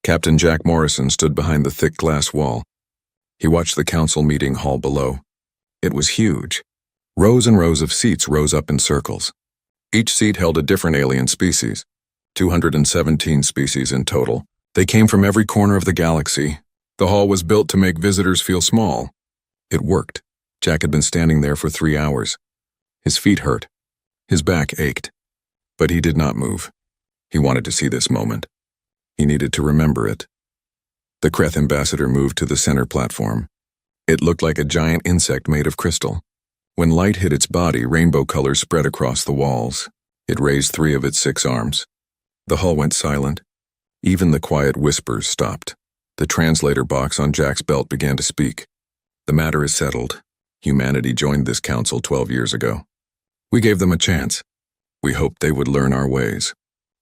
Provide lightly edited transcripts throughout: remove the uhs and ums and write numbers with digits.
Captain Jack Morrison stood behind the thick glass wall. He watched the council meeting hall below. It was huge. Rows and rows of seats rose up in circles. Each seat held a different alien species, 217 species in total. They came from every corner of the galaxy. The hall was built to make visitors feel small. It worked. Jack had been standing there for 3 hours. His feet hurt. His back ached. But he did not move. He wanted to see this moment. He needed to remember it. The Kreth ambassador moved to the center platform. It looked like a giant insect made of crystal. When light hit its body, rainbow colors spread across the walls. It raised 3 of its 6 arms. The hall went silent. Even the quiet whispers stopped. The translator box on Jack's belt began to speak. The matter is settled. Humanity joined this council 12 years ago. We gave them a chance. We hoped they would learn our ways.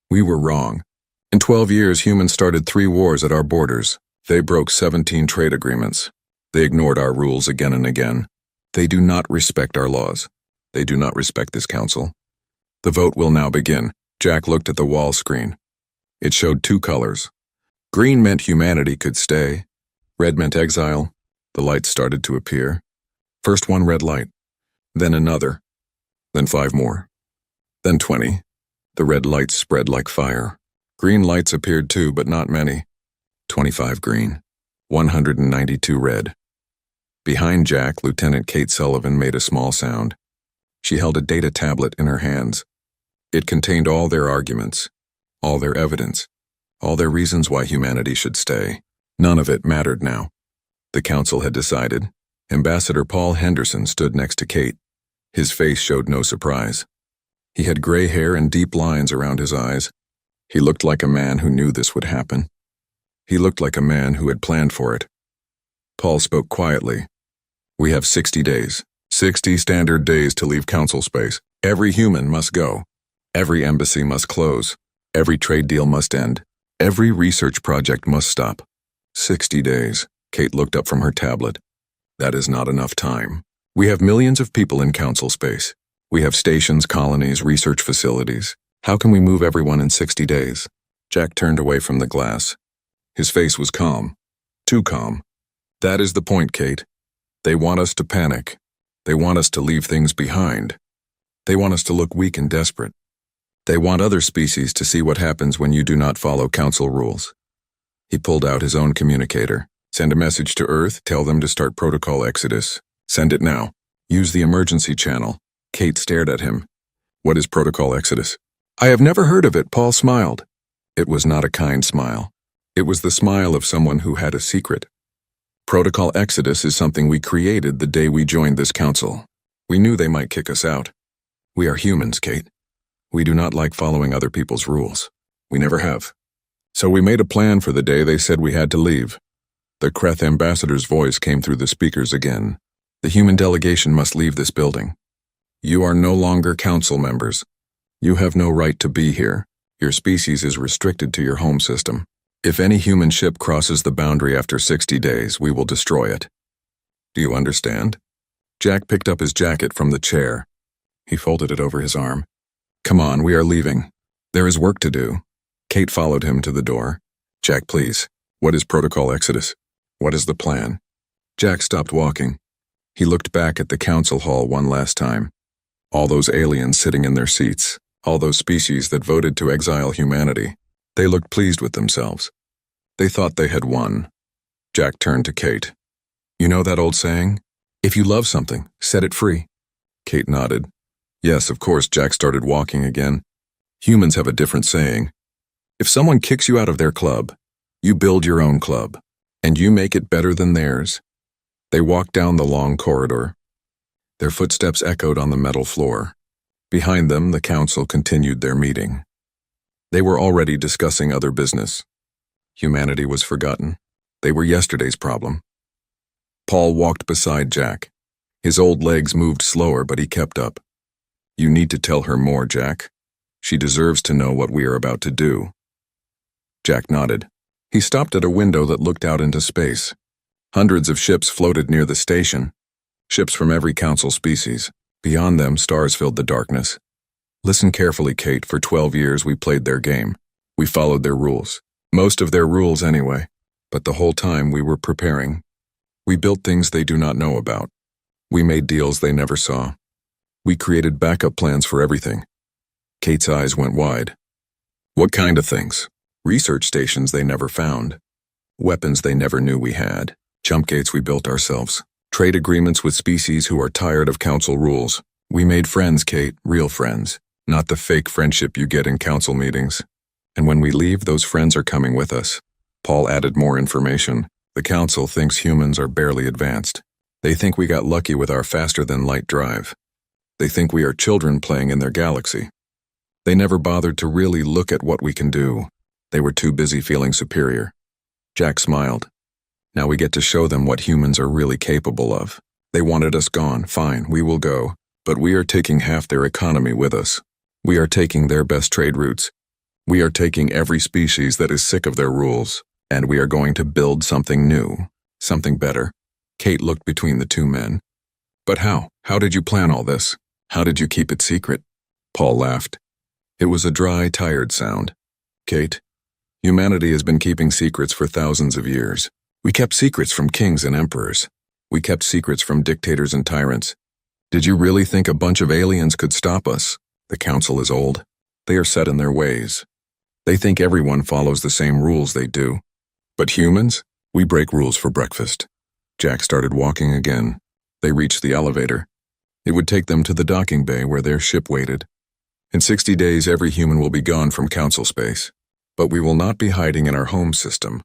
We were wrong. In 12 years, humans started 3 wars at our borders. They broke 17 trade agreements. They ignored our rules again and again. They do not respect our laws. They do not respect this council. The vote will now begin. Jack looked at the wall screen. It showed 2 colors. Green meant humanity could stay. Red meant exile. The lights started to appear. First one red light, then another, then 5 more, then 20. The red lights spread like fire. Green lights appeared too, but not many. 25 green, 192 red. Behind Jack, Lieutenant Kate Sullivan made a small sound. She held a data tablet in her hands. It contained all their arguments, all their evidence, all their reasons why humanity should stay. None of it mattered now. The council had decided. Ambassador Paul Henderson stood next to Kate. His face showed no surprise. He had gray hair and deep lines around his eyes. He looked like a man who knew this would happen. He looked like a man who had planned for it. Paul spoke quietly. We have 60 days. 60 standard days to leave council space. Every human must go. Every embassy must close. Every trade deal must end. Every research project must stop. 60 days. Kate looked up from her tablet. That is not enough time. We have millions of people in council space. We have stations, colonies, research facilities. How can we move everyone in 60 days? Jack turned away from the glass. His face was calm. Too calm. That is the point, Kate. They want us to panic. They want us to leave things behind. They want us to look weak and desperate. They want other species to see what happens when you do not follow council rules. He pulled out his own communicator. Send a message to Earth, tell them to start Protocol Exodus. Send it now. Use the emergency channel. Kate stared at him. What is Protocol Exodus? I have never heard of it, Paul smiled. It was not a kind smile. It was the smile of someone who had a secret. Protocol Exodus is something we created the day we joined this council. We knew they might kick us out. We are humans, Kate. We do not like following other people's rules. We never have. So we made a plan for the day they said we had to leave. The Kreth ambassador's voice came through the speakers again. The human delegation must leave this building. You are no longer council members. You have no right to be here. Your species is restricted to your home system. If any human ship crosses the boundary after 60 days, we will destroy it. Do you understand? Jack picked up his jacket from the chair. He folded it over his arm. Come on, we are leaving. There is work to do. Kate followed him to the door. Jack, please. What is Protocol Exodus? What is the plan? Jack stopped walking. He looked back at the council hall one last time. All those aliens sitting in their seats, all those species that voted to exile humanity. They looked pleased with themselves. They thought they had won. Jack turned to Kate. You know that old saying? If you love something, set it free. Kate nodded. Yes, of course. Jack started walking again. Humans have a different saying. If someone kicks you out of their club, you build your own club. And you make it better than theirs. They walked down the long corridor. Their footsteps echoed on the metal floor. Behind them, the council continued their meeting. They were already discussing other business. Humanity was forgotten. They were yesterday's problem. Paul walked beside Jack. His old legs moved slower, but he kept up. You need to tell her more, Jack. She deserves to know what we are about to do. Jack nodded. He stopped at a window that looked out into space. Hundreds of ships floated near the station. Ships from every council species. Beyond them, stars filled the darkness. Listen carefully, Kate. For 12 years, we played their game. We followed their rules. Most of their rules anyway. But the whole time we were preparing. We built things they do not know about. We made deals they never saw. We created backup plans for everything. Kate's eyes went wide. What kind of things? Research stations they never found. Weapons they never knew we had. Jump gates we built ourselves. Trade agreements with species who are tired of council rules. We made friends, Kate, real friends. Not the fake friendship you get in council meetings. And when we leave, those friends are coming with us. Paul added more information. The council thinks humans are barely advanced. They think we got lucky with our faster-than-light drive. They think we are children playing in their galaxy. They never bothered to really look at what we can do. They were too busy feeling superior. Jack smiled. Now we get to show them what humans are really capable of. They wanted us gone. Fine, we will go. But we are taking half their economy with us. We are taking their best trade routes. We are taking every species that is sick of their rules. And we are going to build something new. Something better. Kate looked between the two men. But how? How did you plan all this? How did you keep it secret? Paul laughed. It was a dry, tired sound. Kate, humanity has been keeping secrets for thousands of years. We kept secrets from kings and emperors. We kept secrets from dictators and tyrants. Did you really think a bunch of aliens could stop us? The council is old. They are set in their ways. They think everyone follows the same rules they do. But humans? We break rules for breakfast. Jack started walking again. They reached the elevator. It would take them to the docking bay where their ship waited. In 60 days, every human will be gone from council space. But we will not be hiding in our home system.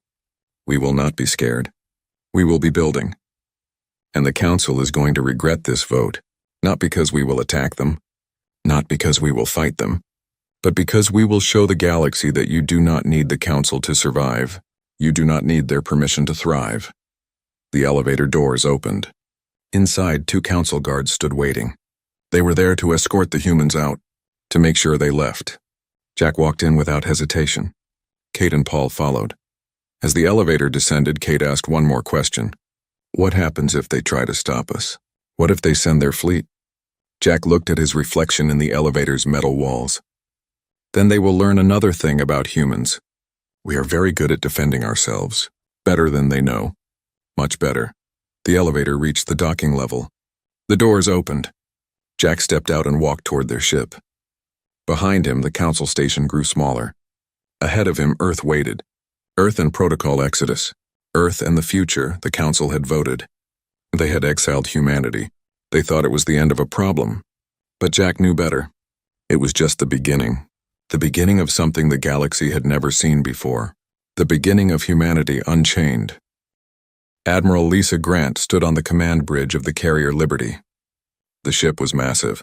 We will not be scared. We will be building. And the council is going to regret this vote, not because we will attack them, not because we will fight them, but because we will show the galaxy that you do not need the council to survive. You do not need their permission to thrive. The elevator doors opened. Inside, 2 council guards stood waiting. They were there to escort the humans out, to make sure they left. Jack walked in without hesitation. Kate and Paul followed. As the elevator descended, Kate asked one more question. What happens if they try to stop us? What if they send their fleet? Jack looked at his reflection in the elevator's metal walls. Then they will learn another thing about humans. We are very good at defending ourselves. Better than they know. Much better. The elevator reached the docking level. The doors opened. Jack stepped out and walked toward their ship. Behind him, the council station grew smaller. Ahead of him, Earth waited. Earth and Protocol Exodus. Earth and the future, the council had voted. They had exiled humanity. They thought it was the end of a problem. But Jack knew better. It was just the beginning. The beginning of something the galaxy had never seen before. The beginning of humanity unchained. Admiral Lisa Grant stood on the command bridge of the carrier Liberty. The ship was massive.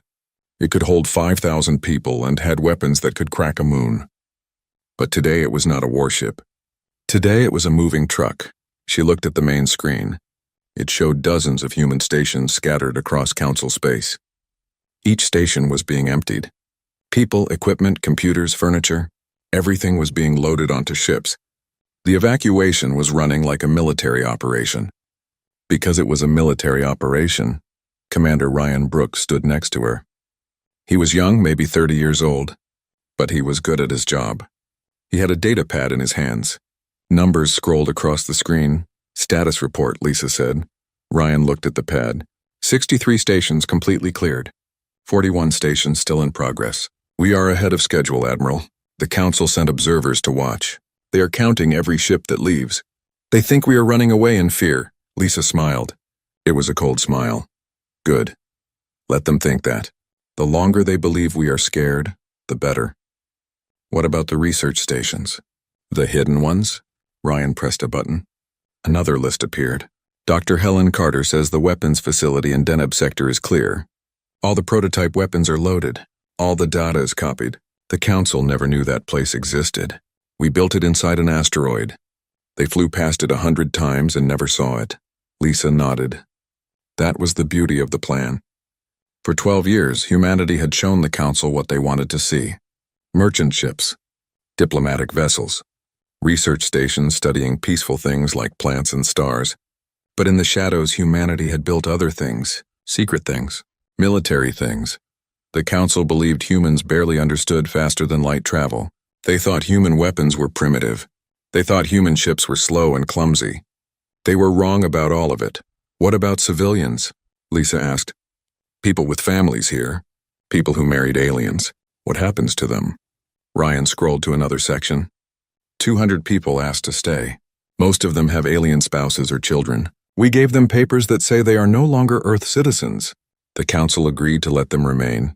It could hold 5,000 people and had weapons that could crack a moon. But today it was not a warship. Today it was a moving truck. She looked at the main screen. It showed dozens of human stations scattered across council space. Each station was being emptied. People, equipment, computers, furniture, everything was being loaded onto ships. The evacuation was running like a military operation. Because it was a military operation, Commander Ryan Brooks stood next to her. He was young, maybe 30 years old, but he was good at his job. He had a data pad in his hands. Numbers scrolled across the screen. Status report, Lisa said. Ryan looked at the pad. 63 stations completely cleared. 41 stations still in progress. We are ahead of schedule, Admiral. The Council sent observers to watch. They are counting every ship that leaves. They think we are running away in fear. Lisa smiled. It was a cold smile. Good. Let them think that. The longer they believe we are scared, the better. What about the research stations? The hidden ones? Ryan pressed a button. Another list appeared. Dr. Helen Carter says the weapons facility in Deneb sector is clear. All the prototype weapons are loaded. All the data is copied. The Council never knew that place existed. We built it inside an asteroid. They flew past it 100 times and never saw it. Lisa nodded. That was the beauty of the plan. For 12 years, humanity had shown the Council what they wanted to see. Merchant ships, diplomatic vessels, research stations studying peaceful things like plants and stars. But in the shadows, humanity had built other things, secret things, military things. The Council believed humans barely understood faster-than-light travel. They thought human weapons were primitive. They thought human ships were slow and clumsy. They were wrong about all of it. What about civilians? Lisa asked. People with families here. People who married aliens. What happens to them? Ryan scrolled to another section. 200 people asked to stay. Most of them have alien spouses or children. We gave them papers that say they are no longer Earth citizens. The council agreed to let them remain.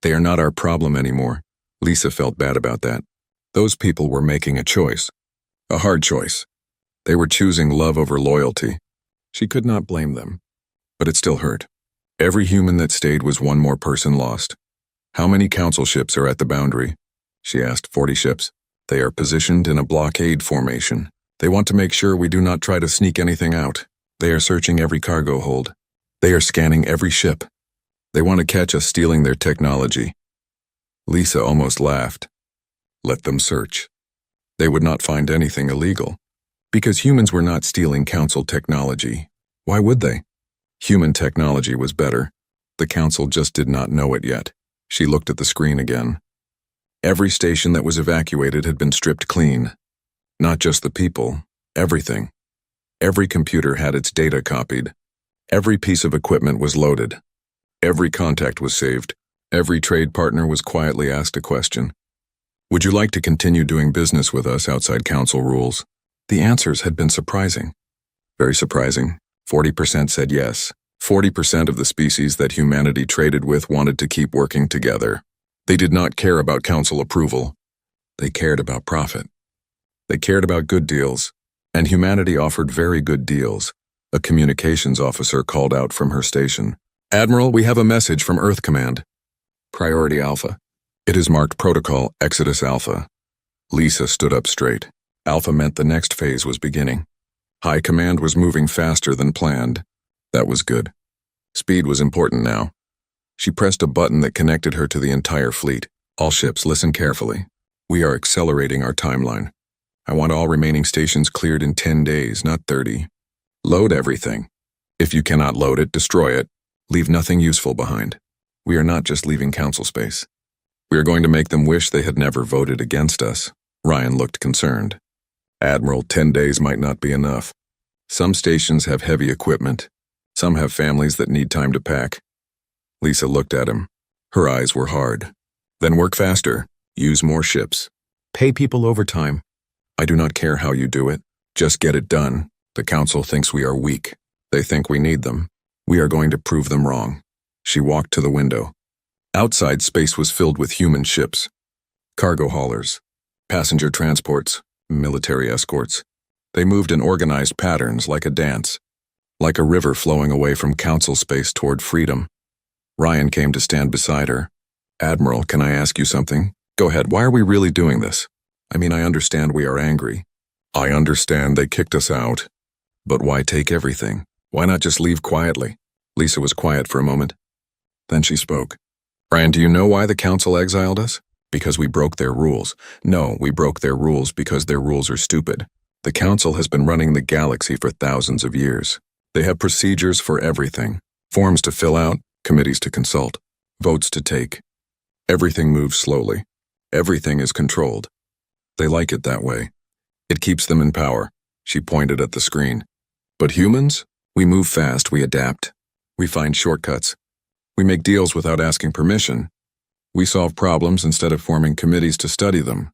They are not our problem anymore. Lisa felt bad about that. Those people were making a choice. A hard choice. They were choosing love over loyalty. She could not blame them. But it still hurt. Every human that stayed was one more person lost. How many council ships are at the boundary? She asked. 40 ships. They are positioned in a blockade formation. They want to make sure we do not try to sneak anything out. They are searching every cargo hold. They are scanning every ship. They want to catch us stealing their technology. Lisa almost laughed. Let them search. They would not find anything illegal. Because humans were not stealing council technology. Why would they? Human technology was better. The council just did not know it yet. She looked at the screen again. Every station that was evacuated had been stripped clean. Not just the people, everything. Every computer had its data copied. Every piece of equipment was loaded. Every contact was saved. Every trade partner was quietly asked a question. Would you like to continue doing business with us outside council rules? The answers had been surprising. Very surprising. 40% said yes. 40% of the species that humanity traded with wanted to keep working together. They did not care about council approval. They cared about profit. They cared about good deals, and humanity offered very good deals. A communications officer called out from her station. Admiral, we have a message from Earth Command. Priority Alpha. It is marked Protocol Exodus Alpha. Lisa stood up straight. Alpha meant the next phase was beginning. High Command was moving faster than planned. That was good. Speed was important now. She pressed a button that connected her to the entire fleet. All ships, listen carefully. We are accelerating our timeline. I want all remaining stations cleared in 10 days, not 30. Load everything. If you cannot load it, destroy it. Leave nothing useful behind. We are not just leaving council space. We are going to make them wish they had never voted against us. Ryan looked concerned. Admiral, 10 days might not be enough. Some stations have heavy equipment. Some have families that need time to pack. Lisa looked at him. Her eyes were hard. Then work faster. Use more ships. Pay people overtime. I do not care how you do it. Just get it done. The council thinks we are weak. They think we need them. We are going to prove them wrong. She walked to the window. Outside space was filled with human ships. Cargo haulers. Passenger transports. Military escorts. They moved in organized patterns like a dance. Like a river flowing away from council space toward freedom. Ryan came to stand beside her. Admiral, can I ask you something? Go ahead, why are we really doing this? I mean, I understand we are angry. I understand they kicked us out. But why take everything? Why not just leave quietly? Lisa was quiet for a moment. Then she spoke. Ryan, do you know why the council exiled us? Because we broke their rules. No, we broke their rules because their rules are stupid. The council has been running the galaxy for thousands of years. They have procedures for everything. Forms to fill out, committees to consult, votes to take. Everything moves slowly. Everything is controlled. They like it that way. It keeps them in power. She pointed at the screen. But humans? We move fast, we adapt. We find shortcuts. We make deals without asking permission. We solve problems instead of forming committees to study them.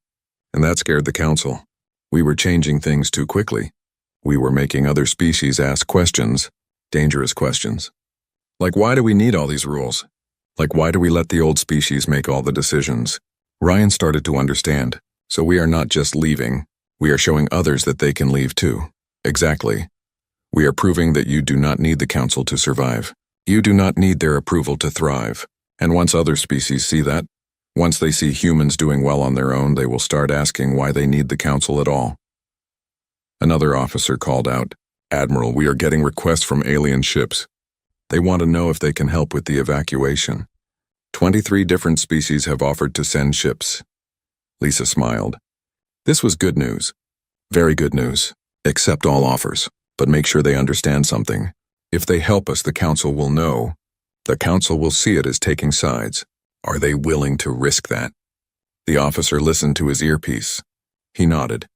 And that scared the council. We were changing things too quickly. We were making other species ask questions, dangerous questions. Like, why do we need all these rules? Like, why do we let the old species make all the decisions? Ryan started to understand. So we are not just leaving. We are showing others that they can leave too. Exactly. We are proving that you do not need the council to survive. You do not need their approval to thrive. And once other species see that, once they see humans doing well on their own, they will start asking why they need the council at all. Another officer called out, Admiral, we are getting requests from alien ships. They want to know if they can help with the evacuation. 23 different species have offered to send ships. Lisa smiled. This was good news. Very good news. Accept all offers, but make sure they understand something. If they help us, the council will know. The council will see it as taking sides. Are they willing to risk that? The officer listened to his earpiece. He nodded.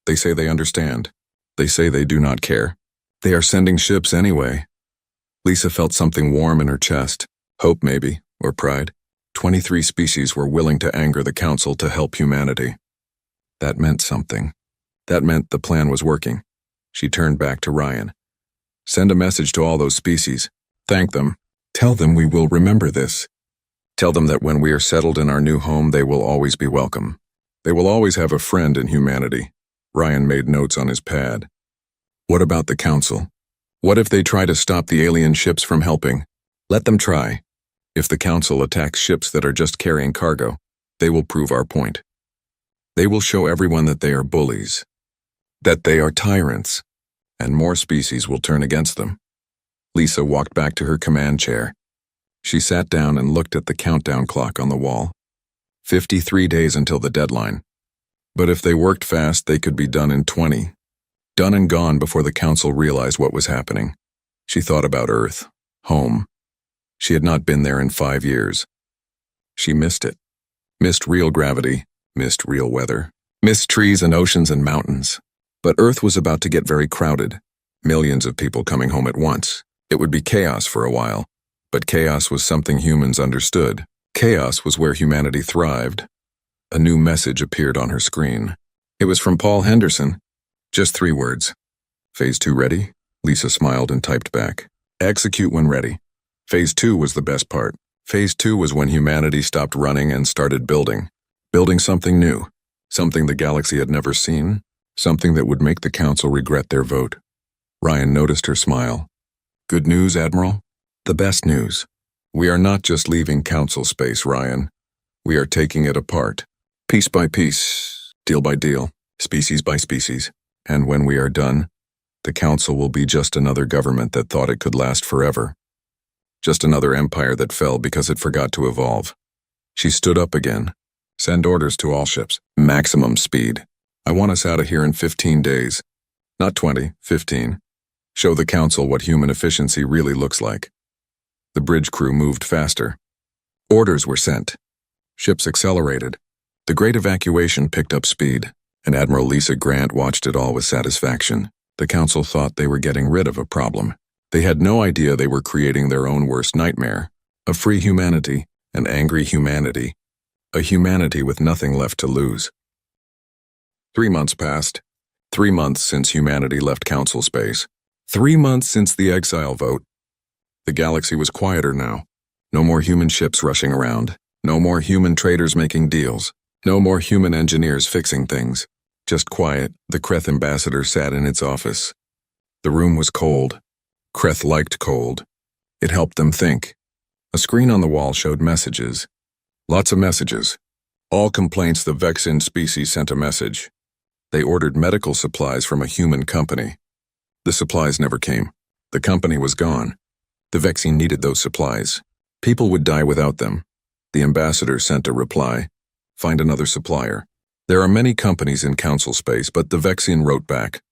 They say they understand. They say they do not care. They are sending ships anyway. Lisa felt something warm in her chest. Hope, maybe, or pride. 23 species were willing to anger the Council to help humanity. That meant something. That meant the plan was working. She turned back to Ryan. Send a message to all those species. Thank them. Tell them we will remember this. Tell them that when we are settled in our new home, they will always be welcome. They will always have a friend in humanity. Ryan made notes on his pad. What about the Council? What if they try to stop the alien ships from helping? Let them try. If the Council attacks ships that are just carrying cargo, they will prove our point. They will show everyone that they are bullies, that they are tyrants, and more species will turn against them. Lisa walked back to her command chair. She sat down and looked at the countdown clock on the wall. 53 days until the deadline. But if they worked fast, they could be done in 20. Done and gone before the Council realized what was happening. She thought about Earth, home. She had not been there in 5 years. She missed it. Missed real gravity, missed real weather, missed trees and oceans and mountains. But Earth was about to get very crowded. Millions of people coming home at once. It would be chaos for a while. But chaos was something humans understood. Chaos was where humanity thrived. A new message appeared on her screen. It was from Paul Henderson. Just 3 words. Phase 2 ready? Lisa smiled and typed back. Execute when ready. Phase 2 was the best part. Phase 2 was when humanity stopped running and started building. Building something new. Something the galaxy had never seen. Something that would make the Council regret their vote. Ryan noticed her smile. Good news, Admiral? The best news. We are not just leaving Council space, Ryan. We are taking it apart. Piece by piece, deal by deal, species by species. And when we are done, the Council will be just another government that thought it could last forever. Just another empire that fell because it forgot to evolve. She stood up again. Send orders to all ships. Maximum speed. I want us out of here in 15 days. Not 20, 15. Show the Council what human efficiency really looks like. The bridge crew moved faster. Orders were sent. Ships accelerated. The great evacuation picked up speed, and Admiral Lisa Grant watched it all with satisfaction. The Council thought they were getting rid of a problem. They had no idea they were creating their own worst nightmare. A free humanity, an angry humanity. A humanity with nothing left to lose. 3 months passed. 3 months since humanity left Council space. 3 months since the Exile vote. The galaxy was quieter now. No more human ships rushing around. No more human traders making deals. No more human engineers fixing things. Just quiet. The Kreth ambassador sat in its office. The room was cold. Kreth liked cold. It helped them think. A screen on the wall showed messages. Lots of messages. All complaints the Vexin species sent a message. They ordered medical supplies from a human company. The supplies never came. The company was gone. The Vexin needed those supplies. People would die without them. The ambassador sent a reply. Find another supplier. There are many companies in Council space, but the Vexin wrote back.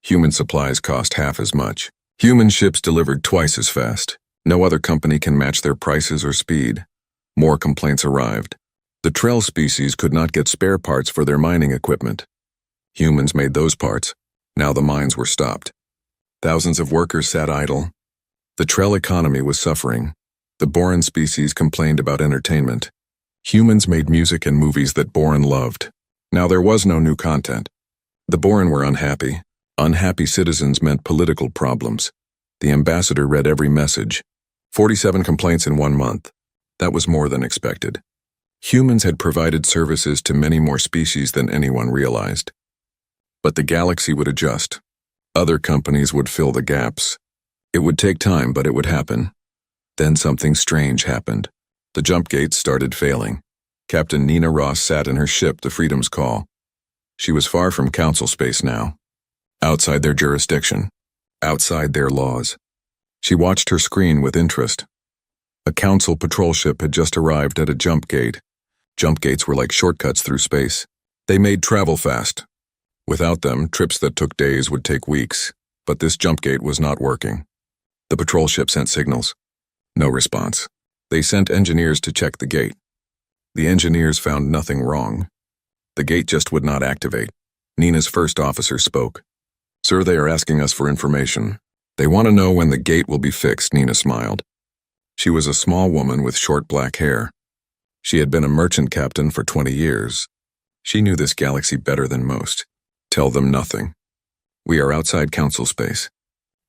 Human supplies cost half as much. Human ships delivered twice as fast. No other company can match their prices or speed. More complaints arrived. The Trell species could not get spare parts for their mining equipment. Humans made those parts. Now the mines were stopped. Thousands of workers sat idle. The Trell economy was suffering. The Boran species complained about entertainment. Humans made music and movies that Boran loved. Now there was no new content. The Boran were unhappy. Unhappy citizens meant political problems. The ambassador read every message. 47 complaints in 1 month. That was more than expected. Humans had provided services to many more species than anyone realized. But the galaxy would adjust. Other companies would fill the gaps. It would take time, but it would happen. Then something strange happened. The jump gates started failing. Captain Nina Ross sat in her ship, the Freedom's Call. She was far from Council space now. Outside their jurisdiction. Outside their laws. She watched her screen with interest. A Council patrol ship had just arrived at a jump gate. Jump gates were like shortcuts through space. They made travel fast. Without them, trips that took days would take weeks. But this jump gate was not working. The patrol ship sent signals. No response. They sent engineers to check the gate. The engineers found nothing wrong. The gate just would not activate. Nina's first officer spoke. Sir, they are asking us for information. They want to know when the gate will be fixed, Nina smiled. She was a small woman with short black hair. She had been a merchant captain for 20 years. She knew this galaxy better than most. Tell them nothing. We are outside council space.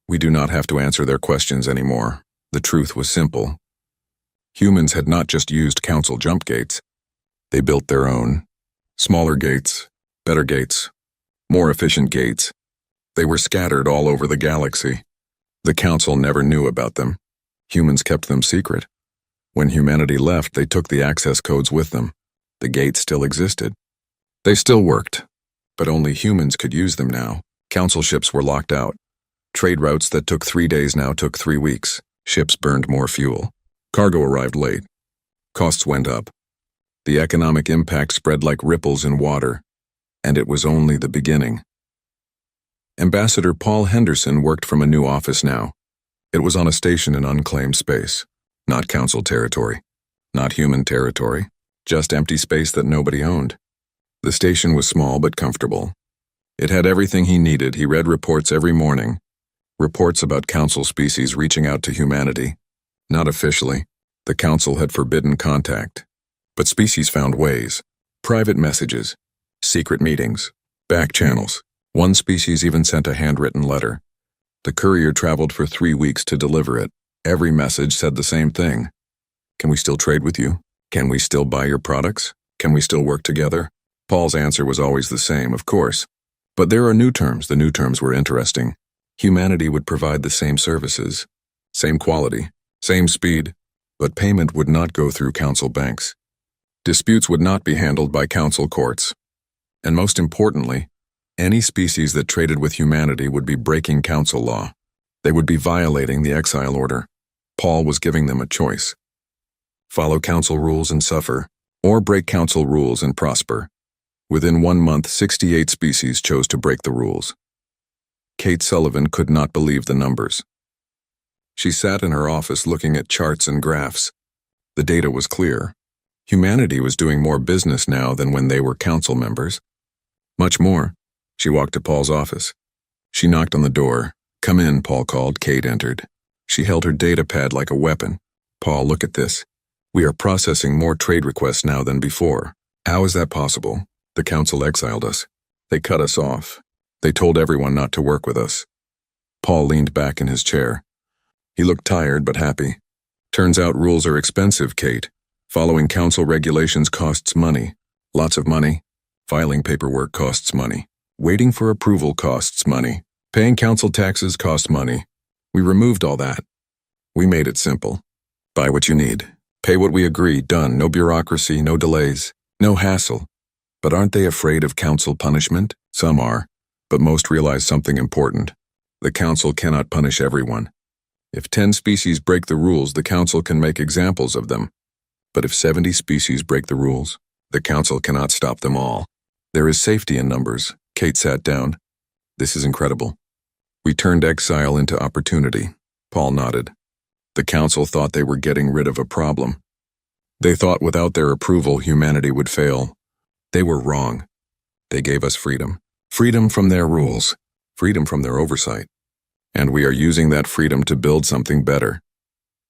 We do not have to answer their questions anymore. The truth was simple. Humans had not just used council jump gates. They built their own. Smaller gates, better gates, more efficient gates. They were scattered all over the galaxy. The council never knew about them. Humans kept them secret. When humanity left, they took the access codes with them. The gates still existed. They still worked, but only humans could use them now. Council ships were locked out. Trade routes that took 3 days now took 3 weeks. Ships burned more fuel. Cargo arrived late. Costs went up. The economic impact spread like ripples in water, and it was only the beginning. Ambassador Paul Henderson worked from a new office now. It was on a station in unclaimed space. Not council territory. Not human territory. Just empty space that nobody owned. The station was small but comfortable. It had everything he needed. He read reports every morning. Reports about council species reaching out to humanity. Not officially. The council had forbidden contact. But species found ways. Private messages. Secret meetings. Back channels. One species even sent a handwritten letter. The courier traveled for 3 weeks to deliver it. Every message said the same thing. Can we still trade with you? Can we still buy your products? Can we still work together? Paul's answer was always the same, of course. But there are new terms. The new terms were interesting. Humanity would provide the same services, same quality, same speed, but payment would not go through council banks. Disputes would not be handled by council courts. And most importantly, any species that traded with humanity would be breaking council law. They would be violating the Exile order. Paul was giving them a choice. Follow council rules and suffer, or break council rules and prosper. Within 1 month, 68 species chose to break the rules. Kate Sullivan could not believe the numbers. She sat in her office looking at charts and graphs. The data was clear. Humanity was doing more business now than when they were council members. Much more. She walked to Paul's office. She knocked on the door. Come in, Paul called. Kate entered. She held her data pad like a weapon. Paul, look at this. We are processing more trade requests now than before. How is that possible? The council exiled us. They cut us off. They told everyone not to work with us. Paul leaned back in his chair. He looked tired but happy. Turns out rules are expensive, Kate. Following council regulations costs money. Lots of money. Filing paperwork costs money. Waiting for approval costs money. Paying council taxes costs money. We removed all that. We made it simple. Buy what you need. Pay what we agree. Done. No bureaucracy, no delays, no hassle. But aren't they afraid of council punishment? Some are, but most realize something important. The council cannot punish everyone. If 10 species break the rules, the council can make examples of them. But if 70 species break the rules, the council cannot stop them all. There is safety in numbers. Kate sat down. This is incredible. We turned Exile into opportunity. Paul nodded. The council thought they were getting rid of a problem. They thought without their approval, humanity would fail. They were wrong. They gave us freedom. Freedom from their rules. Freedom from their oversight. And we are using that freedom to build something better.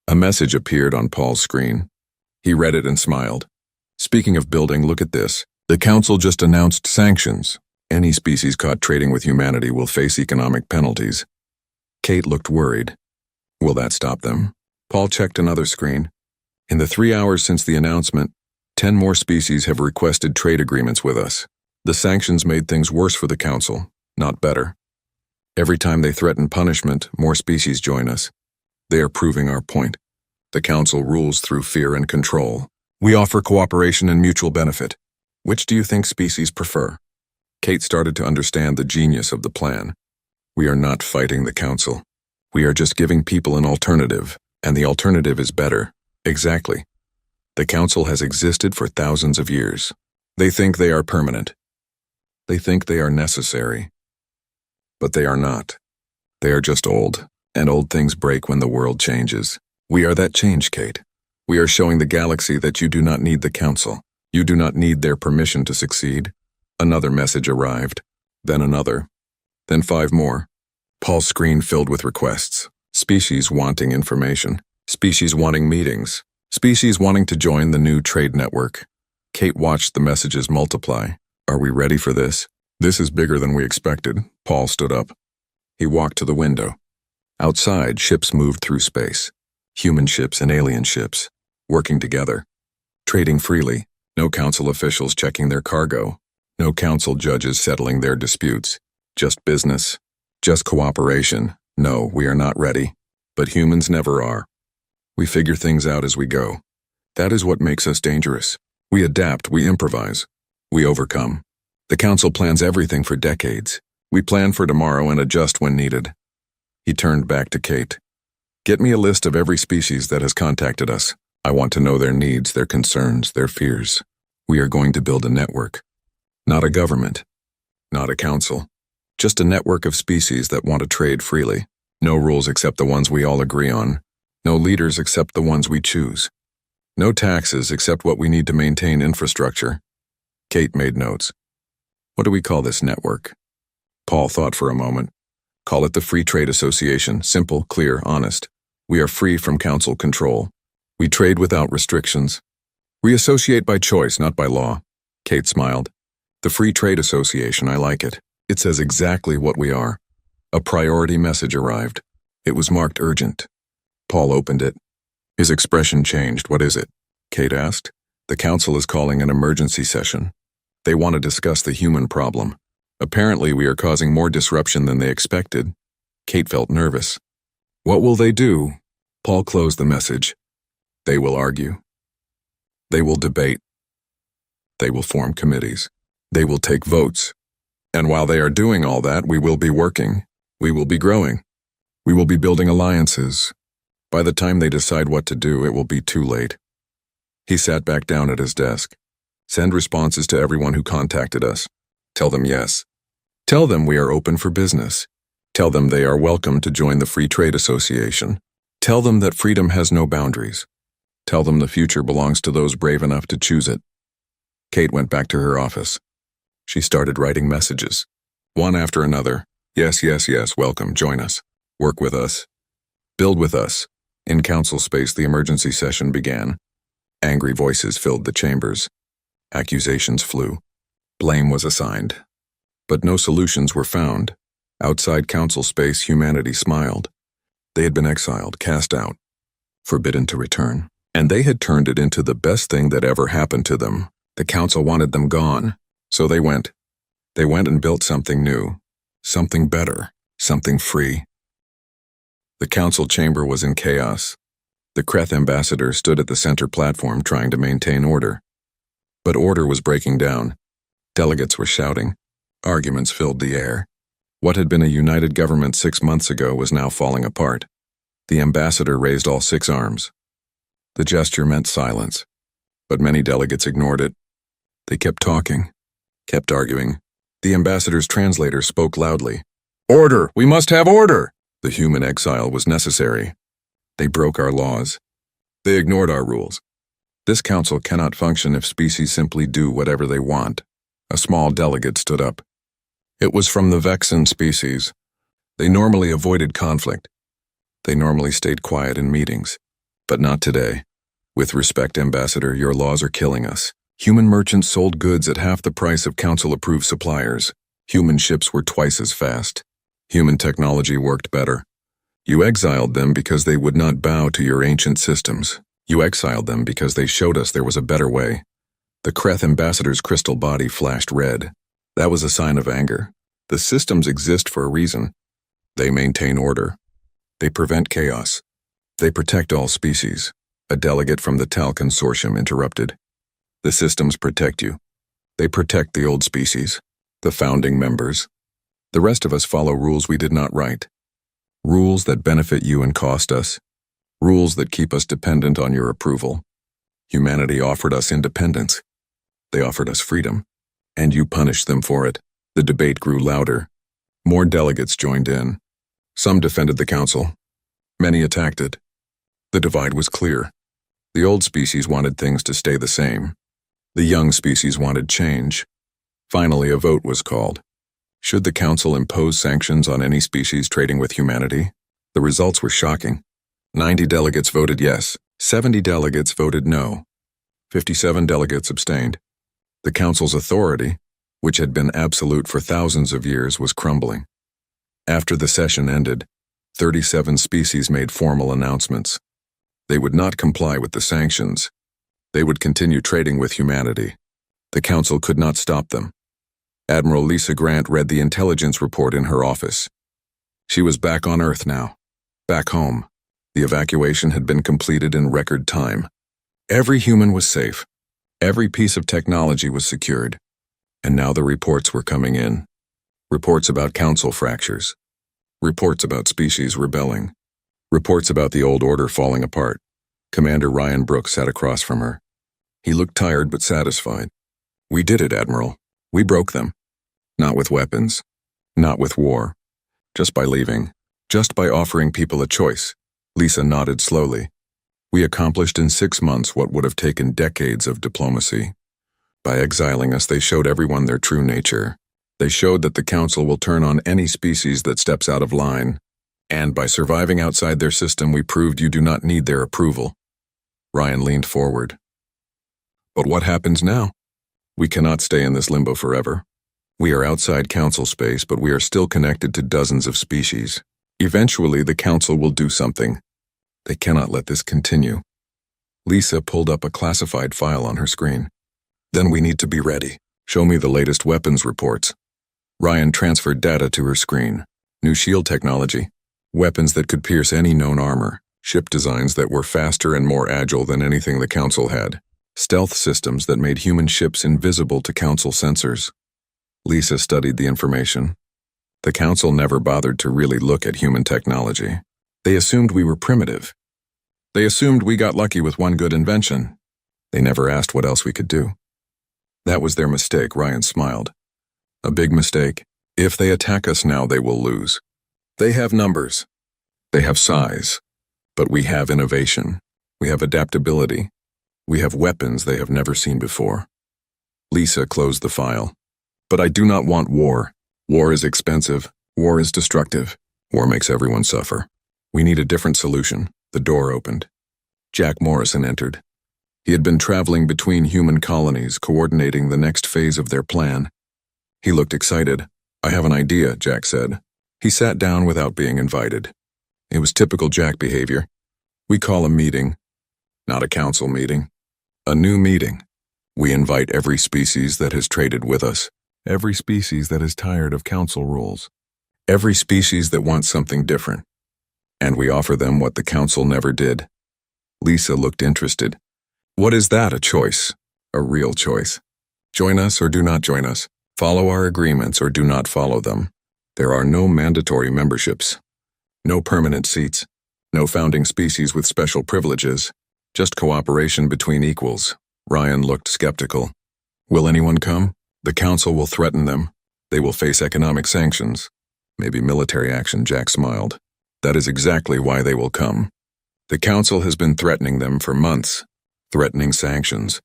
A message appeared on Paul's screen. He read it and smiled. Speaking of building, look at this. The council just announced sanctions. Any species caught trading with humanity will face economic penalties. Kate looked worried. Will that stop them? Paul checked another screen. In the 3 hours since the announcement, 10 more species have requested trade agreements with us. The sanctions made things worse for the council, not better. Every time they threaten punishment, more species join us. They are proving our point. The council rules through fear and control. We offer cooperation and mutual benefit. Which do you think species prefer? Kate started to understand the genius of the plan. We are not fighting the council. We are just giving people an alternative, and the alternative is better. Exactly. The council has existed for thousands of years. They think they are permanent. They think they are necessary. But they are not. They are just old, and old things break when the world changes. We are that change, Kate. We are showing the galaxy that you do not need the council. You do not need their permission to succeed. Another message arrived. then another, then 5 more. Paul's screen filled with requests. Species wanting information. Species wanting meetings. Species wanting to join the new trade network. Kate watched the messages multiply. Are we ready for this? This is bigger than we expected. Paul stood up. He walked to the window. Outside, ships moved through space. Human ships and alien ships, working together, trading freely. No council officials checking their cargo. No council judges settling their disputes. Just business. Just cooperation. No, we are not ready. But humans never are. We figure things out as we go. That is what makes us dangerous. We adapt, we improvise. We overcome. The council plans everything for decades. We plan for tomorrow and adjust when needed. He turned back to Kate. Get me a list of every species that has contacted us. I want to know their needs, their concerns, their fears. We are going to build a network. Not a government. Not a council. Just a network of species that want to trade freely. No rules except the ones we all agree on. No leaders except the ones we choose. No taxes except what we need to maintain infrastructure. Kate made notes. What do we call this network? Paul thought for a moment. Call it the Free Trade Association. Simple, clear, honest. We are free from council control. We trade without restrictions. We associate by choice, not by law. Kate smiled. The Free Trade Association, I like it. It says exactly what we are. A priority message arrived. It was marked urgent. Paul opened it. His expression changed. What is it? Kate asked. The council is calling an emergency session. They want to discuss the human problem. Apparently, we are causing more disruption than they expected. Kate felt nervous. What will they do? Paul closed the message. They will argue. They will debate. They will form committees. They will take votes. And while they are doing all that, we will be working. We will be growing. We will be building alliances. By the time they decide what to do, it will be too late. He sat back down at his desk. Send responses to everyone who contacted us. Tell them yes. Tell them we are open for business. Tell them they are welcome to join the Free Trade Association. Tell them that freedom has no boundaries. Tell them the future belongs to those brave enough to choose it. Kate went back to her office. She started writing messages. One after another. Yes, yes, yes, welcome, join us. Work with us. Build with us. In council space, the emergency session began. Angry voices filled the chambers. Accusations flew. Blame was assigned. But no solutions were found. Outside council space, humanity smiled. They had been exiled, cast out, forbidden to return. And they had turned it into the best thing that ever happened to them. The council wanted them gone. So they went. They went and built something new. Something better. Something free. The council chamber was in chaos. The Kreth ambassador stood at the center platform trying to maintain order. But order was breaking down. Delegates were shouting. Arguments filled the air. What had been a united government 6 months ago was now falling apart. The ambassador raised all 6 arms. The gesture meant silence, but many delegates ignored it. They kept talking, kept arguing. The ambassador's translator spoke loudly. Order! We must have order! The human exile was necessary. They broke our laws. They ignored our rules. This council cannot function if species simply do whatever they want. A small delegate stood up. It was from the Vexen species. They normally avoided conflict. They normally stayed quiet in meetings. But not today. With respect, Ambassador, your laws are killing us. Human merchants sold goods at half the price of council-approved suppliers. Human ships were twice as fast. Human technology worked better. You exiled them because they would not bow to your ancient systems. You exiled them because they showed us there was a better way. The Kreth ambassador's crystal body flashed red. That was a sign of anger. The systems exist for a reason. They maintain order. They prevent chaos. They protect all species. A delegate from the Tal Consortium interrupted. The systems protect you. They protect the old species, the founding members. The rest of us follow rules we did not write. Rules that benefit you and cost us. Rules that keep us dependent on your approval. Humanity offered us independence. They offered us freedom. And you punished them for it. The debate grew louder. More delegates joined in. Some defended the council. Many attacked it. The divide was clear. The old species wanted things to stay the same. The young species wanted change. Finally, a vote was called. Should the Council impose sanctions on any species trading with humanity? The results were shocking. 90 delegates voted yes, 70 delegates voted no, 57 delegates abstained. The Council's authority, which had been absolute for thousands of years, was crumbling. After the session ended, 37 species made formal announcements. They would not comply with the sanctions. They would continue trading with humanity. The Council could not stop them. Admiral Lisa Grant read the intelligence report in her office. She was back on Earth now. Back home. The evacuation had been completed in record time. Every human was safe. Every piece of technology was secured. And now the reports were coming in. Reports about Council fractures. Reports about species rebelling. Reports about the old order falling apart. Commander Ryan Brooks sat across from her. He looked tired but satisfied. We did it, Admiral. We broke them. Not with weapons. Not with war. Just by leaving. Just by offering people a choice. Lisa nodded slowly. We accomplished in 6 months what would have taken decades of diplomacy. By exiling us, they showed everyone their true nature. They showed that the Council will turn on any species that steps out of line. And by surviving outside their system, we proved you do not need their approval. Ryan leaned forward. But what happens now? We cannot stay in this limbo forever. We are outside Council space, but we are still connected to dozens of species. Eventually, the Council will do something. They cannot let this continue. Lisa pulled up a classified file on her screen. Then we need to be ready. Show me the latest weapons reports. Ryan transferred data to her screen. New shield technology. Weapons that could pierce any known armor. Ship designs that were faster and more agile than anything the Council had. Stealth systems that made human ships invisible to Council sensors. Lisa studied the information. The Council never bothered to really look at human technology. They assumed we were primitive. They assumed we got lucky with one good invention. They never asked what else we could do. That was their mistake, Ryan smiled. A big mistake. If they attack us now, they will lose. They have numbers. They have size. But we have innovation. We have adaptability. We have weapons they have never seen before. Lisa closed the file. But I do not want war. War is expensive. War is destructive. War makes everyone suffer. We need a different solution. The door opened. Jack Morrison entered. He had been traveling between human colonies, coordinating the next phase of their plan. He looked excited. I have an idea, Jack said. He sat down without being invited. It was typical Jack behavior. We call a meeting, not a council meeting. A new meeting. We invite every species that has traded with us. Every species that is tired of council rules. Every species that wants something different. And we offer them what the council never did. Lisa looked interested. What is that, a choice? A real choice. Join us or do not join us. Follow our agreements or do not follow them. There are no mandatory memberships. No permanent seats. No founding species with special privileges. Just cooperation between equals. Ryan looked skeptical. Will anyone come? The council will threaten them. They will face economic sanctions. Maybe military action, Jack smiled. That is exactly why they will come. The council has been threatening them for months. Threatening sanctions.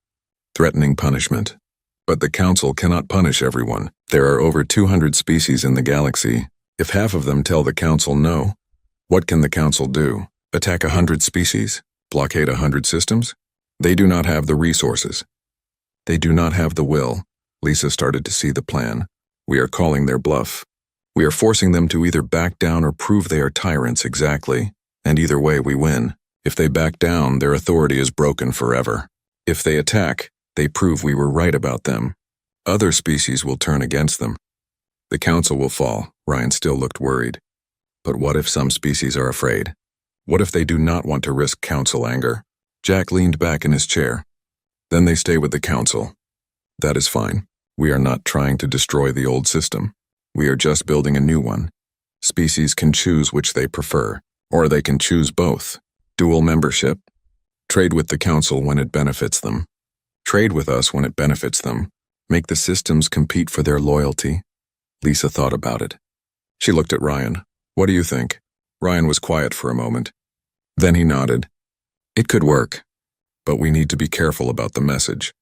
Threatening punishment. But the council cannot punish everyone. There are over 200 species in the galaxy. If half of them tell the council no, what can the council do? Attack 100 species? Blockade 100 systems? They do not have the resources. They do not have the will. Lisa started to see the plan. We are calling their bluff. We are forcing them to either back down or prove they are tyrants exactly. And either way, we win. If they back down, their authority is broken forever. If they attack, they prove we were right about them. Other species will turn against them. The council will fall. Ryan still looked worried. But what if some species are afraid? What if they do not want to risk council anger? Jack leaned back in his chair. Then they stay with the council. That is fine. We are not trying to destroy the old system. We are just building a new one. Species can choose which they prefer, or they can choose both. Dual membership. Trade with the council when it benefits them. Trade with us when it benefits them. Make the systems compete for their loyalty. Lisa thought about it. She looked at Ryan. What do you think? Ryan was quiet for a moment. Then he nodded. It could work, but we need to be careful about the message.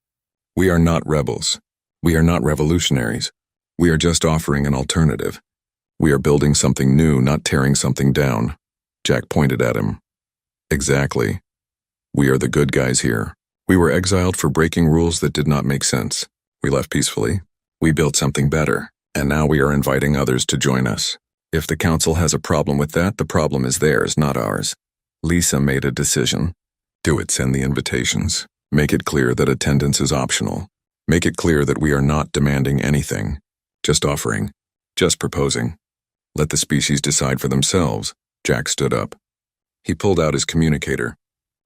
We are not rebels. We are not revolutionaries. We are just offering an alternative. We are building something new, not tearing something down. Jack pointed at him. Exactly. We are the good guys here. We were exiled for breaking rules that did not make sense. We left peacefully. We built something better, and now we are inviting others to join us. If the council has a problem with that, the problem is theirs, not ours. Lisa made a decision. Do it, send the invitations. Make it clear that attendance is optional. Make it clear that we are not demanding anything. Just offering. Just proposing. Let the species decide for themselves. Jack stood up. He pulled out his communicator.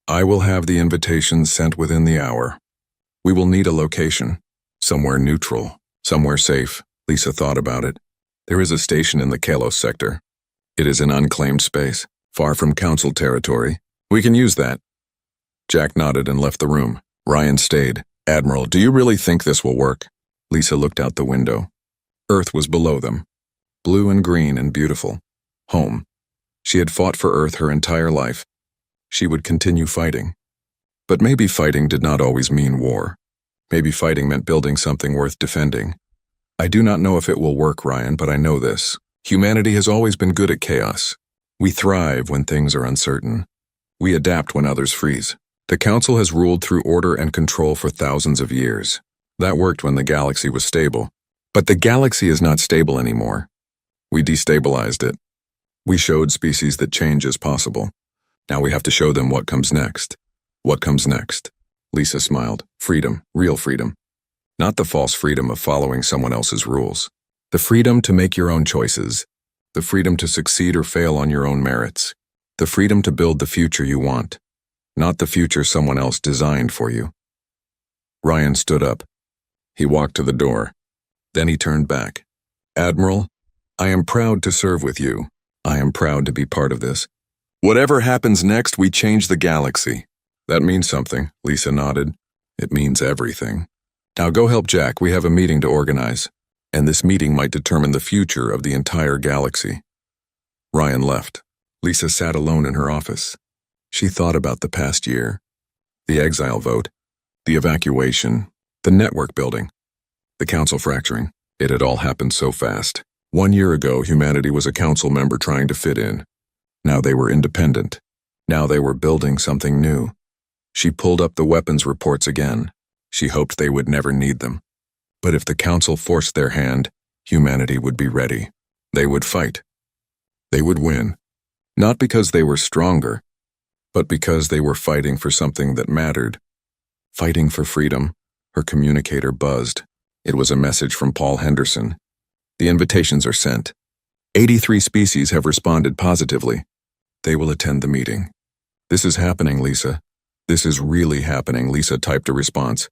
I will have the invitations sent within the hour. We will need a location. Somewhere neutral. Somewhere safe. Lisa thought about it. There is a station in the Kalos sector. It is an unclaimed space, far from council territory. We can use that. Jack nodded and left the room. Ryan stayed. Admiral, do you really think this will work? Lisa looked out the window. Earth was below them. Blue and green and beautiful. Home. She had fought for Earth her entire life. She would continue fighting. But maybe fighting did not always mean war. Maybe fighting meant building something worth defending. I do not know if it will work, Ryan, but I know this. Humanity has always been good at chaos. We thrive when things are uncertain. We adapt when others freeze. The Council has ruled through order and control for thousands of years. That worked when the galaxy was stable. But the galaxy is not stable anymore. We destabilized it. We showed species that change is possible. Now we have to show them what comes next. What comes next? Lisa smiled. Freedom, real freedom. Not the false freedom of following someone else's rules. The freedom to make your own choices. The freedom to succeed or fail on your own merits. The freedom to build the future you want. Not the future someone else designed for you. Ryan stood up. He walked to the door. Then he turned back. Admiral, I am proud to serve with you. I am proud to be part of this. Whatever happens next, we change the galaxy. That means something, Lisa nodded. It means everything. Now go help Jack, we have a meeting to organize. And this meeting might determine the future of the entire galaxy. Ryan left. Lisa sat alone in her office. She thought about the past year. The exile vote. The evacuation. The network building. The council fracturing. It had all happened so fast. 1 year ago, humanity was a council member trying to fit in. Now they were independent. Now they were building something new. She pulled up the weapons reports again. She hoped they would never need them. But if the council forced their hand, humanity would be ready. They would fight. They would win. Not because they were stronger, but because they were fighting for something that mattered. Fighting for freedom. Her communicator buzzed. It was a message from Paul Henderson. The invitations are sent. 83 species have responded positively. They will attend the meeting. This is happening, Lisa. This is really happening, Lisa typed a response.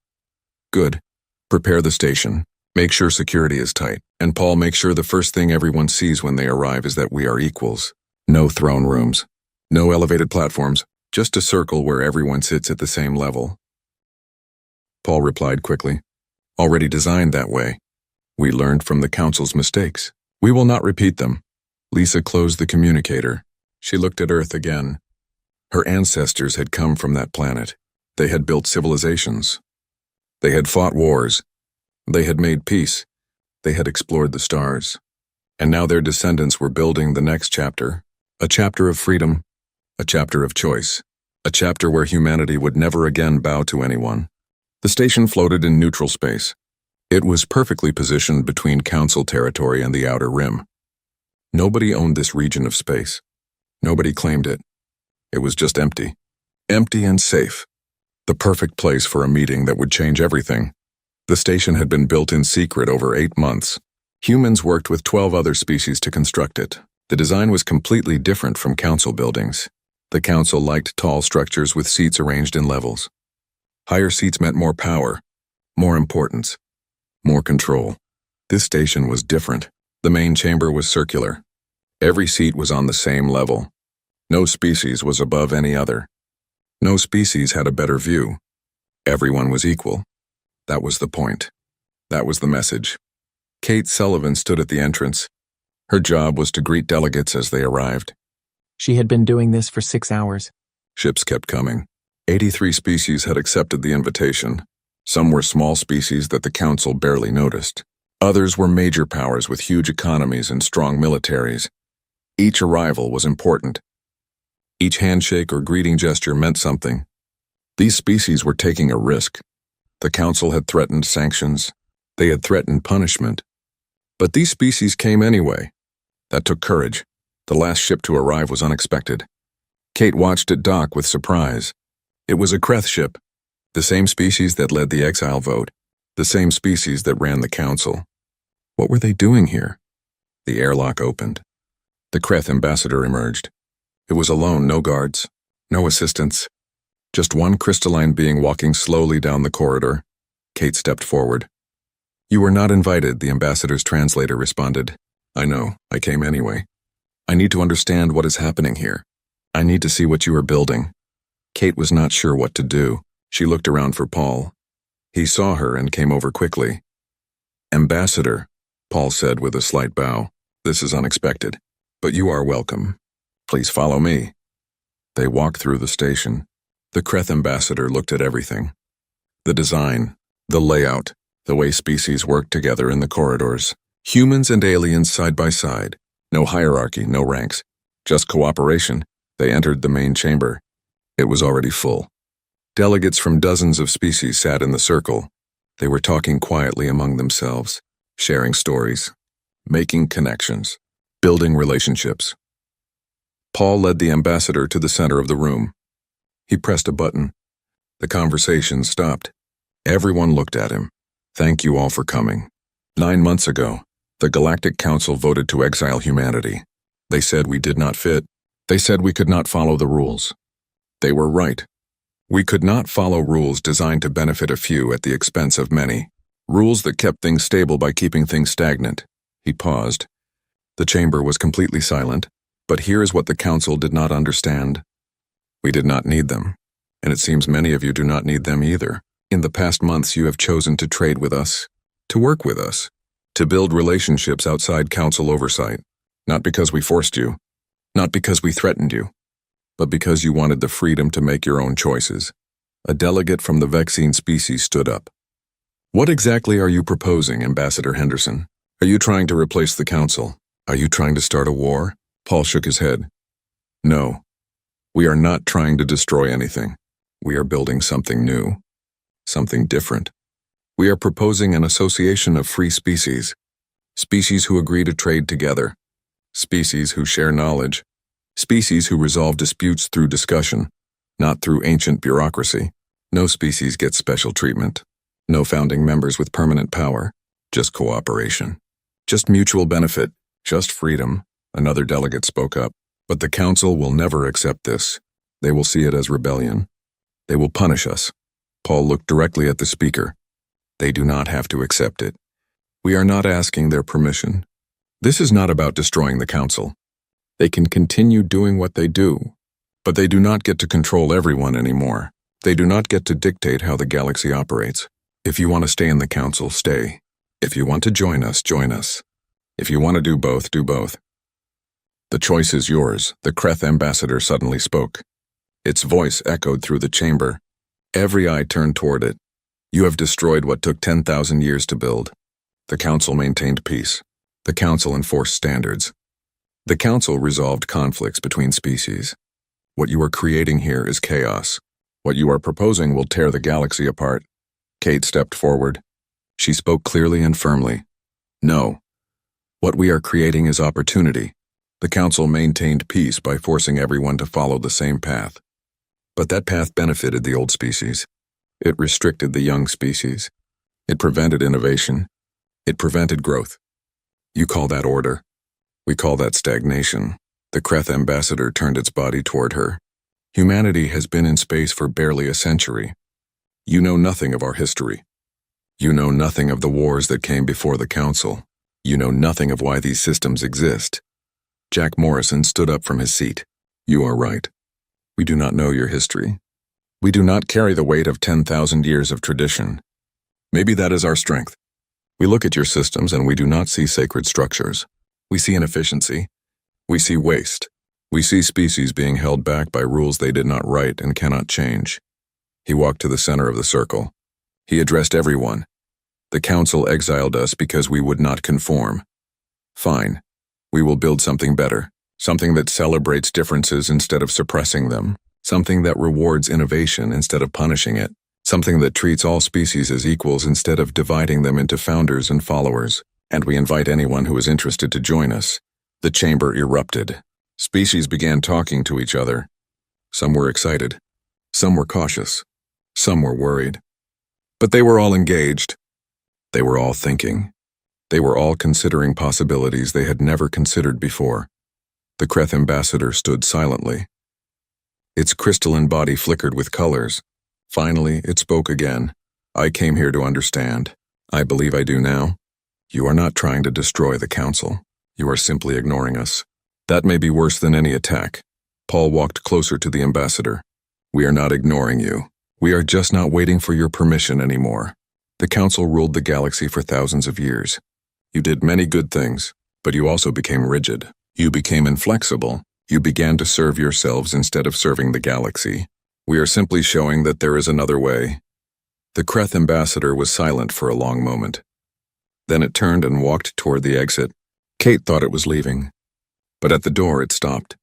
Good. Prepare the station. Make sure security is tight. And Paul, make sure the first thing everyone sees when they arrive is that we are equals. No throne rooms. No elevated platforms. Just a circle where everyone sits at the same level. Paul replied quickly. Already designed that way. We learned from the council's mistakes. We will not repeat them. Lisa closed the communicator. She looked at Earth again. Her ancestors had come from that planet. They had built civilizations. They had fought wars. They had made peace. They had explored the stars. And now their descendants were building the next chapter. A chapter of freedom. A chapter of choice. A chapter where humanity would never again bow to anyone. The station floated in neutral space. It was perfectly positioned between council territory and the outer rim. Nobody owned this region of space. Nobody claimed it. It was just empty. Empty and safe. The perfect place for a meeting that would change everything. The station had been built in secret over 8 months. Humans worked with 12 other species to construct it. The design was completely different from council buildings. The council liked tall structures with seats arranged in levels. Higher seats meant more power, more importance, more control. This station was different. The main chamber was circular. Every seat was on the same level. No species was above any other. No species had a better view. Everyone was equal. That was the point. That was the message. Kate Sullivan stood at the entrance. Her job was to greet delegates as they arrived. She had been doing this for 6 hours. Ships kept coming. 83 species had accepted the invitation. Some were small species that the council barely noticed. Others were major powers with huge economies and strong militaries. Each arrival was important. Each handshake or greeting gesture meant something. These species were taking a risk. The Council had threatened sanctions. They had threatened punishment. But these species came anyway. That took courage. The last ship to arrive was unexpected. Kate watched it dock with surprise. It was a Kreth ship, the same species that led the Exile vote, the same species that ran the Council. What were they doing here? The airlock opened. The Kreth ambassador emerged. It was alone, no guards, no assistants. Just one crystalline being walking slowly down the corridor. Kate stepped forward. "You were not invited," the ambassador's translator responded. "I know, I came anyway. I need to understand what is happening here. I need to see what you are building." Kate was not sure what to do. She looked around for Paul. He saw her and came over quickly. "Ambassador," Paul said with a slight bow, "this is unexpected, but you are welcome. Please follow me." They walked through the station. The Kreth ambassador looked at everything. The design, the layout, the way species worked together in the corridors. Humans and aliens side by side. No hierarchy, no ranks. Just cooperation. They entered the main chamber. It was already full. Delegates from dozens of species sat in the circle. They were talking quietly among themselves, sharing stories, making connections, building relationships. Paul led the ambassador to the center of the room. He pressed a button. The conversation stopped. Everyone looked at him. "Thank you all for coming. 9 months ago, the Galactic Council voted to exile humanity. They said we did not fit. They said we could not follow the rules. They were right. We could not follow rules designed to benefit a few at the expense of many. Rules that kept things stable by keeping things stagnant." He paused. The chamber was completely silent, but here is what the Council did not understand. We did not need them, and it seems many of you do not need them either. In the past months you have chosen to trade with us, to work with us, to build relationships outside Council oversight, not because we forced you, not because we threatened you, but because you wanted the freedom to make your own choices. A delegate from the Vexine species stood up. "What exactly are you proposing, Ambassador Henderson? Are you trying to replace the Council? Are you trying to start a war?" Paul shook his head. "No. We are not trying to destroy anything. We are building something new, something different. We are proposing an association of free species, species who agree to trade together, species who share knowledge, species who resolve disputes through discussion, not through ancient bureaucracy. No species gets special treatment. No founding members with permanent power. Just cooperation. Just mutual benefit. Just freedom." Another delegate spoke up. "But the Council will never accept this. They will see it as rebellion. They will punish us." Paul looked directly at the speaker. "They do not have to accept it. We are not asking their permission. This is not about destroying the Council. They can continue doing what they do, but they do not get to control everyone anymore. They do not get to dictate how the galaxy operates. If you want to stay in the Council, stay. If you want to join us, join us. If you want to do both, do both." "The choice is yours," the Kreth ambassador suddenly spoke. Its voice echoed through the chamber. Every eye turned toward it. "You have destroyed what took 10,000 years to build. The Council maintained peace. The Council enforced standards. The Council resolved conflicts between species. What you are creating here is chaos. What you are proposing will tear the galaxy apart." Kate stepped forward. She spoke clearly and firmly. "No. What we are creating is opportunity. The Council maintained peace by forcing everyone to follow the same path. But that path benefited the old species. It restricted the young species. It prevented innovation. It prevented growth. You call that order. We call that stagnation." The Kreth ambassador turned its body toward her. "Humanity has been in space for barely a century. You know nothing of our history. You know nothing of the wars that came before the Council. You know nothing of why these systems exist." Jack Morrison stood up from his seat. "You are right. We do not know your history. We do not carry the weight of 10,000 years of tradition. Maybe that is our strength. We look at your systems and we do not see sacred structures. We see inefficiency. We see waste. We see species being held back by rules they did not write and cannot change." He walked to the center of the circle. He addressed everyone. The council exiled us because we would not conform. Fine. We will build something better. Something that celebrates differences instead of suppressing them. Something that rewards innovation instead of punishing it. Something that treats all species as equals instead of dividing them into founders and followers. And we invite anyone who is interested to join us. The chamber erupted. Species began talking to each other. Some were excited. Some were cautious. Some were worried. But they were all engaged. They were all thinking. They were all considering possibilities they had never considered before. The Kreth ambassador stood silently. Its crystalline body flickered with colors. Finally, it spoke again. I came here to understand. I believe I do now. You are not trying to destroy the council. You are simply ignoring us. That may be worse than any attack. Paul walked closer to the ambassador. We are not ignoring you. We are just not waiting for your permission anymore. The council ruled the galaxy for thousands of years. You did many good things, but you also became rigid. You became inflexible. You began to serve yourselves instead of serving the galaxy. We are simply showing that there is another way. The Kreth ambassador was silent for a long moment. Then it turned and walked toward the exit. Kate thought it was leaving. But at the door it stopped.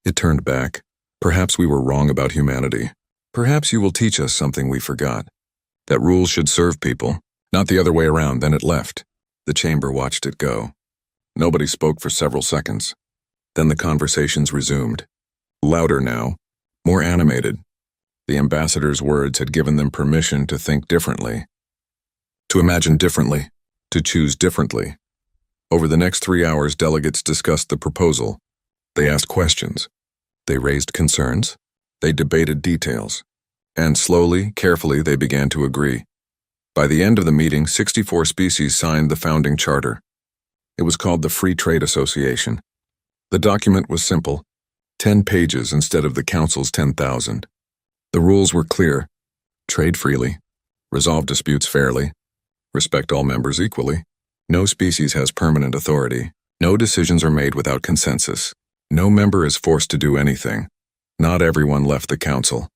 It turned back. Perhaps we were wrong about humanity. Perhaps you will teach us something we forgot. That rules should serve people, not the other way around. Then it left. The chamber watched it go. Nobody spoke for several seconds. Then the conversations resumed. Louder now, more animated. The ambassador's words had given them permission to think differently, to imagine differently, to choose differently. Over the next 3 hours, delegates discussed the proposal. They asked questions. They raised concerns. They debated details. And slowly, carefully, they began to agree. By the end of the meeting, 64 species signed the founding charter. It was called the Free Trade Association. The document was simple, 10 pages instead of the council's 10,000. The rules were clear. Trade freely. Resolve disputes fairly. Respect all members equally. No species has permanent authority. No decisions are made without consensus. No member is forced to do anything. Not everyone left the council.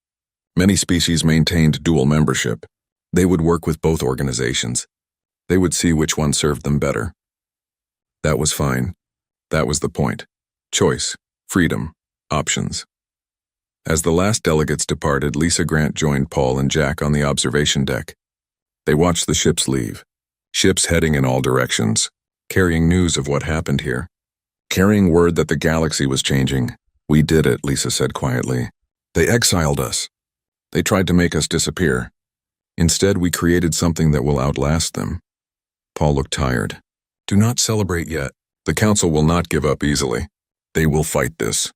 Many species maintained dual membership. They would work with both organizations. They would see which one served them better. That was fine. That was the point. Choice, freedom, options. As the last delegates departed, Lisa Grant joined Paul and Jack on the observation deck. They watched the ships leave. Ships heading in all directions, carrying news of what happened here. Carrying word that the galaxy was changing. We did it, Lisa said quietly. They exiled us. They tried to make us disappear. Instead, we created something that will outlast them. Paul looked tired. Do not celebrate yet. The council will not give up easily. They will fight this.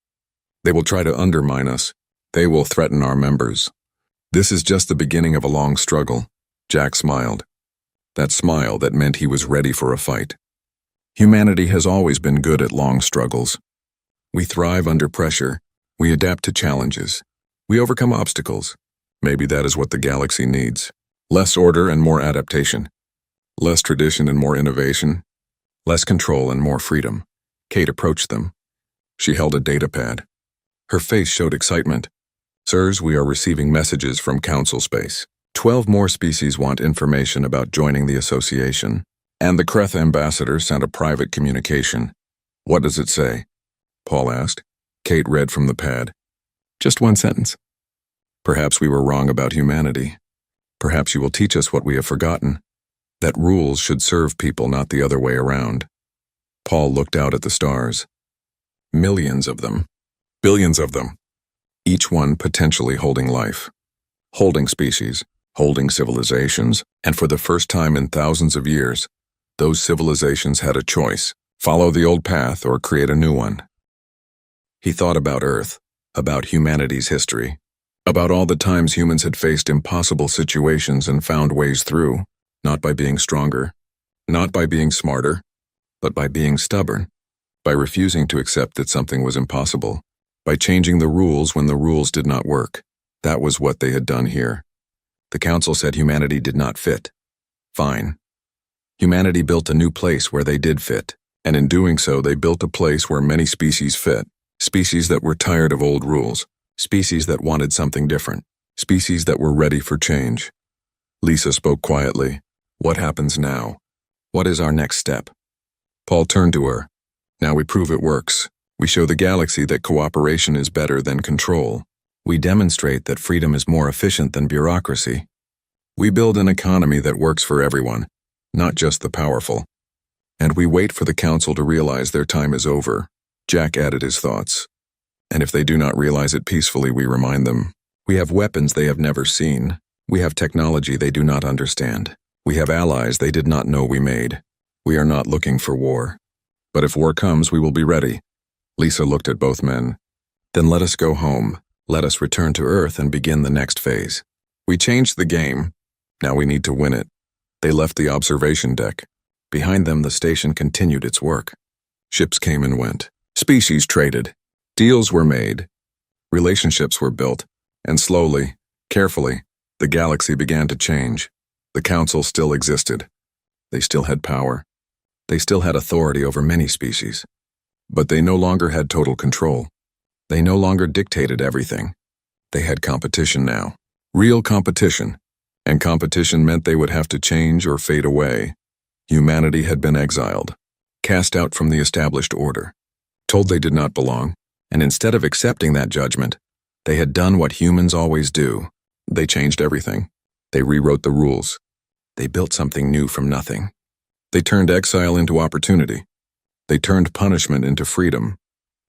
They will try to undermine us. They will threaten our members. This is just the beginning of a long struggle. Jack smiled. That smile that meant he was ready for a fight. Humanity has always been good at long struggles. We thrive under pressure. We adapt to challenges. We overcome obstacles. Maybe that is what the galaxy needs. Less order and more adaptation. Less tradition and more innovation. Less control and more freedom. Kate approached them. She held a data pad. Her face showed excitement. Sirs, we are receiving messages from Council Space. 12 more species want information about joining the association. And the Kreth ambassador sent a private communication. What does it say? Paul asked. Kate read from the pad. Just one sentence. Perhaps we were wrong about humanity. Perhaps you will teach us what we have forgotten. That rules should serve people, not the other way around. Paul looked out at the stars. Millions of them. Billions of them. Each one potentially holding life. Holding species. Holding civilizations. And for the first time in thousands of years, those civilizations had a choice. Follow the old path or create a new one. He thought about Earth. About humanity's history. About all the times humans had faced impossible situations and found ways through. Not by being stronger. Not by being smarter. But by being stubborn. By refusing to accept that something was impossible. By changing the rules when the rules did not work. That was what they had done here. The council said humanity did not fit. Fine. Humanity built a new place where they did fit. And in doing so, they built a place where many species fit. Species that were tired of old rules. Species that wanted something different. Species that were ready for change. Lisa spoke quietly. What happens now? What is our next step? Paul turned to her. Now we prove it works. We show the galaxy that cooperation is better than control. We demonstrate that freedom is more efficient than bureaucracy. We build an economy that works for everyone, not just the powerful. And we wait for the council to realize their time is over. Jack added his thoughts. And if they do not realize it peacefully, we remind them. We have weapons they have never seen. We have technology they do not understand. We have allies they did not know we made. We are not looking for war. But if war comes, we will be ready. Lisa looked at both men. Then let us go home. Let us return to Earth and begin the next phase. We changed the game. Now we need to win it. They left the observation deck. Behind them, the station continued its work. Ships came and went. Species traded. Deals were made. Relationships were built. And slowly, carefully, the galaxy began to change. The council still existed. They still had power. They still had authority over many species. But they no longer had total control. They no longer dictated everything. They had competition now. Real competition. And competition meant they would have to change or fade away. Humanity had been exiled, cast out from the established order, told they did not belong, and instead of accepting that judgment, they had done what humans always do. They changed everything. They rewrote the rules. They built something new from nothing. They turned exile into opportunity. They turned punishment into freedom.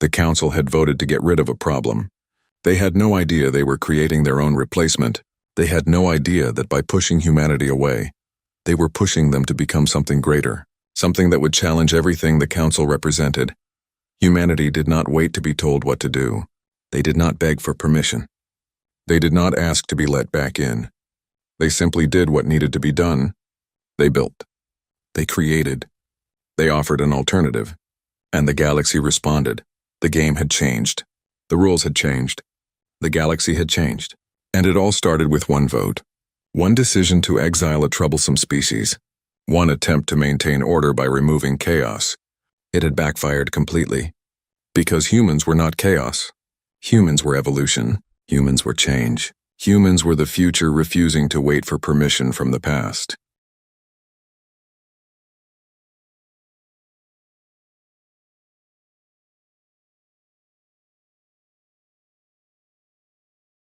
The council had voted to get rid of a problem. They had no idea they were creating their own replacement. They had no idea that by pushing humanity away, they were pushing them to become something greater, something that would challenge everything the council represented. Humanity did not wait to be told what to do. They did not beg for permission. They did not ask to be let back in. They simply did what needed to be done. They built. They created. They offered an alternative. And the galaxy responded. The game had changed. The rules had changed. The galaxy had changed. And it all started with one vote. One decision to exile a troublesome species. One attempt to maintain order by removing chaos. It had backfired completely. Because humans were not chaos. Humans were evolution. Humans were change. Humans were the future refusing to wait for permission from the past.